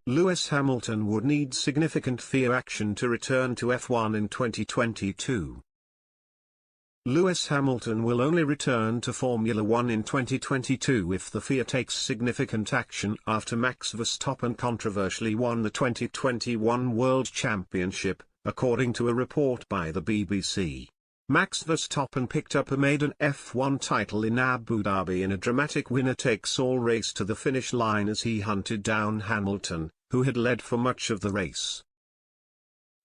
Lewis Hamilton would need significant FIA action to return to F1 in 2022. Lewis Hamilton will only return to Formula One in 2022 if the FIA takes significant action after Max Verstappen controversially won the 2021 World Championship, according to a report by the BBC. Max Verstappen picked up a maiden F1 title in Abu Dhabi in a dramatic winner-takes-all race to the finish line as he hunted down Hamilton, who had led for much of the race.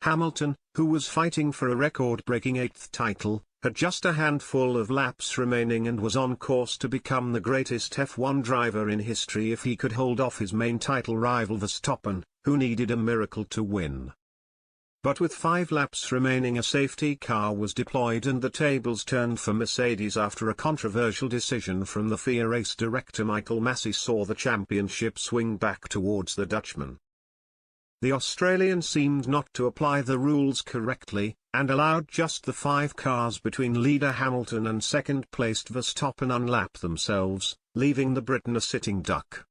Hamilton, who was fighting for a record-breaking 8th title, had just a handful of laps remaining and was on course to become the greatest F1 driver in history if he could hold off his main title rival Verstappen, who needed a miracle to win. But with 5 laps remaining, a safety car was deployed and the tables turned for Mercedes after a controversial decision from the FIA race director Michael Masi saw the championship swing back towards the Dutchman. The Australian seemed not to apply the rules correctly, and allowed just the 5 cars between leader Hamilton and second-placed Verstappen unlap themselves, leaving the Briton a sitting duck.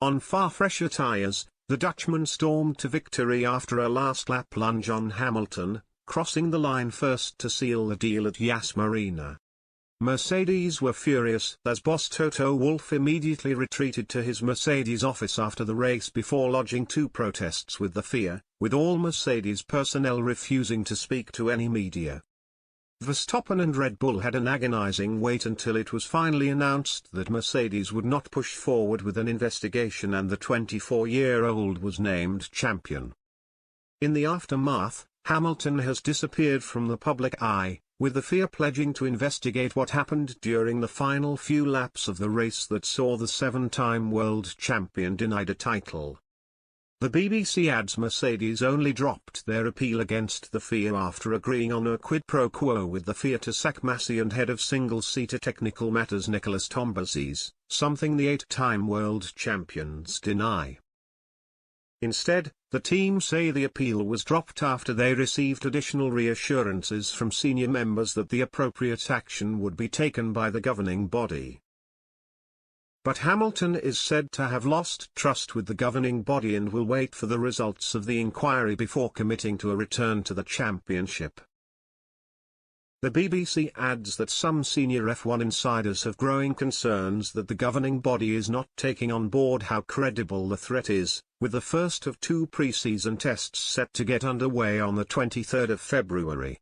On far fresher tyres, the Dutchman stormed to victory after a last-lap lunge on Hamilton, crossing the line first to seal the deal at Yas Marina. Mercedes were furious as boss Toto Wolff immediately retreated to his Mercedes office after the race before lodging 2 protests with the FIA, with all Mercedes personnel refusing to speak to any media. Verstappen and Red Bull had an agonizing wait until it was finally announced that Mercedes would not push forward with an investigation and the 24-year-old was named champion. In the aftermath, Hamilton has disappeared from the public eye, with the FIA pledging to investigate what happened during the final few laps of the race that saw the 7-time world champion denied a title. The BBC adds Mercedes only dropped their appeal against the FIA after agreeing on a quid pro quo with the FIA to sack Masi and head of single-seater technical matters Nicolas Tombazis, something the 8-time world champions deny. Instead, the team say the appeal was dropped after they received additional reassurances from senior members that the appropriate action would be taken by the governing body. But Hamilton is said to have lost trust with the governing body and will wait for the results of the inquiry before committing to a return to the championship. The BBC adds that some senior F1 insiders have growing concerns that the governing body is not taking on board how credible the threat is, with the first of 2 pre-season tests set to get underway on the 23rd of February.